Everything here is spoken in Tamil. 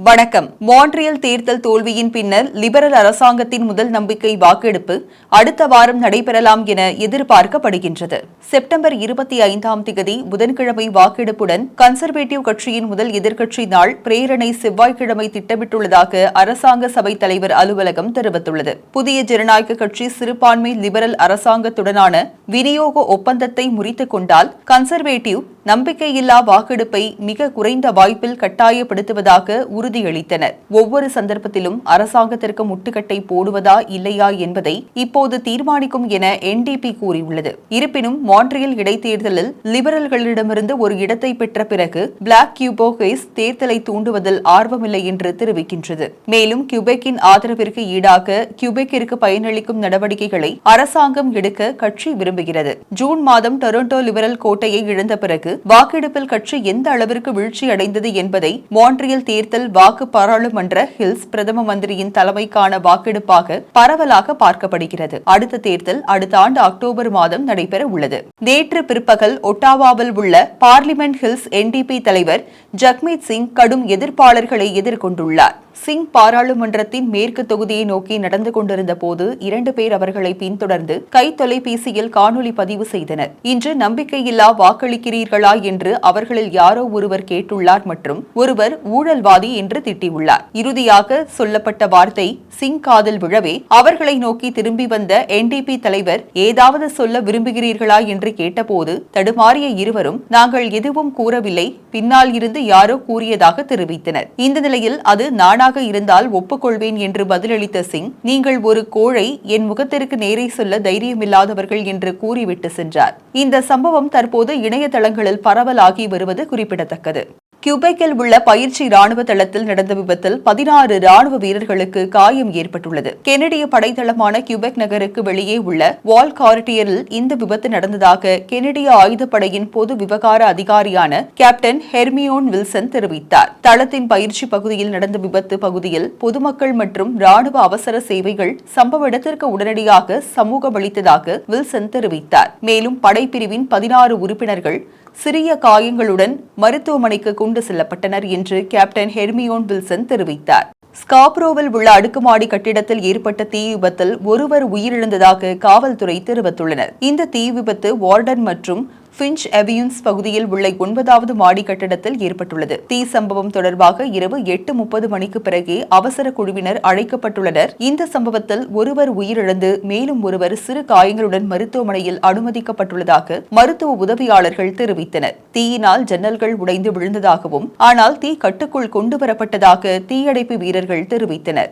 வணக்கம். மான்ட்ரியல் தேர்தல் தோல்வியின் பின்னர் லிபரல் அரசாங்கத்தின் முதல் நம்பிக்கை வாக்கெடுப்பு அடுத்த வாரம் நடைபெறலாம் என எதிர்பார்க்கப்படுகின்றது. செப்டம்பர் 25ஆம் தேதி புதன்கிழமை வாக்கெடுப்புடன் கன்சர்வேட்டிவ் கட்சியின் முதல் எதிர்க்கட்சி நாள் பிரேரணை செவ்வாய்க்கிழமை திட்டமிட்டுள்ளதாக அரசாங்க சபை தலைவர் அலுவலகம் தெரிவித்துள்ளது. புதிய ஜனநாயக கட்சி சிறுபான்மை லிபரல் அரசாங்கத்துடனான விநியோக ஒப்பந்தத்தை முறித்துக் கொண்டால் கன்சர்வேட்டிவ் நம்பிக்கையில்லா வாக்கெடுப்பை மிக குறைந்த வாய்ப்பில் கட்டாயப்படுத்துவதாக உறுதியளித்தனர். ஒவ்வொரு சந்தர்ப்பத்திலும் அரசாங்கத்திற்கு முட்டுக்கட்டை போடுவதா இல்லையா என்பதை இப்போது தீர்மானிக்கும் என NDP கூறியுள்ளது. இருப்பினும் மான்ட்ரியல் இடைத்தேர்தலில் லிபரல்களிடமிருந்து ஒரு இடத்தை பெற்ற பிறகு பிளாக் கியூபோகேஸ் தேர்தலை தூண்டுவதில் ஆர்வமில்லை என்று தெரிவிக்கின்றது. மேலும் கியூபெக்கின் ஆதரவிற்கு ஈடாக கியூபெக்கிற்கு பயனளிக்கும் நடவடிக்கைகளை அரசாங்கம் எடுக்க கட்சி விரும்புகிறது. ஜூன் மாதம் டொரண்டோ லிபரல் கோட்டையை இழந்த பிறகு வாக்கெடுப்பில் கட்சி எந்த அளவிற்கு வீழ்ச்சி அடைந்தது என்பதை மான்ட்ரியல் தேர்தல் வாக்கு பாராளுமன்ற ஹில்ஸ் பிரதம மந்திரியின் தலைமைக்கான வாக்கெடுப்பாக பரவலாக பார்க்கப்படுகிறது. அடுத்த தேர்தல் அடுத்த ஆண்டு அக்டோபர் மாதம் நடைபெற உள்ளது. நேற்று பிற்பகல் ஒட்டாவாவில் உள்ள பார்லிமெண்ட் ஹில்ஸ் NDP தலைவர் ஜக்மீத் சிங் கடும் எதிர்ப்பாளர்களை எதிர்கொண்டுள்ளார். சிங் பாராளுமன்றத்தின் மேற்கு தொகுதியை நோக்கி நடந்து கொண்டிருந்த போது 2 பேர் அவர்களை பின்தொடர்ந்து கை தொலைபேசியில் காணொலி பதிவு செய்தனர். இன்று நம்பிக்கையில்லா வாக்களிக்கிறீர்களா என்று அவர்களில் யாரோ ஒருவர் கேட்டுள்ளார் மற்றும் ஒருவர் ஊழல்வாதி என்று திட்டியுள்ளார். இறுதியாக சொல்லப்பட்ட வார்த்தை சிங் காதில் விழவே அவர்களை நோக்கி திரும்பி வந்த NDP தலைவர் ஏதாவது சொல்ல விரும்புகிறீர்களா என்று கேட்டபோது தடுமாறிய இருவரும் நாங்கள் எதுவும் கூறவில்லை, பின்னால் இருந்து யாரோ கூறியதாக தெரிவித்தனர். இந்த நிலையில் அது நானாக இருந்தால் ஒப்புக்கொள்வேன் என்று பதிலளித்த சிங், நீங்கள் ஒரு கோழை, என் முகத்திற்கு நேரே சொல்ல தைரியமில்லாதவர்கள் என்று கூறிவிட்டு சென்றார். இந்த சம்பவம் தற்போது இணையதளங்களில் பரவலாகி வருவது குறிப்பிடத்தக்கது. கியூபெக்கில் உள்ள பயிற்சி ராணுவ தளத்தில் நடந்த விபத்தில் 16 ராணுவ வீரர்களுக்கு காயம் ஏற்பட்டுள்ளது. கெனடிய படைத்தளமான கியூபெக் நகருக்கு வெளியே உள்ள வால் காரிட்டியரில் இந்த விபத்து நடந்ததாக கெனடிய ஆயுதப்படையின் பொது விவகார அதிகாரியான கேப்டன் ஹெர்மியோன் வில்சன் தெரிவித்தார். தளத்தின் பயிற்சி பகுதியில் நடந்த விபத்து பகுதியில் பொதுமக்கள் மற்றும் ராணுவ அவசர சேவைகள் சம்பவ இடத்திற்கு உடனடியாக சமூகமளித்ததாக வில்சன் தெரிவித்தார். மேலும் படைப்பிரிவின் 16 உறுப்பினர்கள் சிறிய காயங்களுடன் மருத்துவமனைக்கு கொண்டு செல்லப்பட்டனர் என்று கேப்டன் ஹெர்மியோன் வில்சன் தெரிவித்தார். ஸ்காப்ரோவில் உள்ள அடுக்குமாடி கட்டிடத்தில் ஏற்பட்ட தீ விபத்தில் ஒருவர் உயிரிழந்ததாக காவல்துறை தெரிவித்துள்ளனர். இந்த தீ விபத்து வார்டன் மற்றும் ஃபின்ச் அவென்யூஸ் பகுதியில் உள்ள 9வது மாடி கட்டிடத்தில் ஏற்பட்டுள்ளது. தீ சம்பவம் தொடர்பாக இரவு 8:30 மணிக்கு பிறகே அவசர குழுவினர் அழைக்கப்பட்டுள்ளனர். இந்த சம்பவத்தில் ஒருவர் உயிரிழந்து மேலும் ஒருவர் சிறு காயங்களுடன் மருத்துவமனையில் அனுமதிக்கப்பட்டுள்ளதாக மருத்துவ உதவியாளர்கள் தெரிவித்தனர். தீயினால் ஜன்னல்கள் உடைந்து விழுந்ததாகவும் ஆனால் தீ கட்டுக்குள் கொண்டுவரப்பட்டதாக தீயணைப்பு வீரர்கள் தெரிவித்தனர்.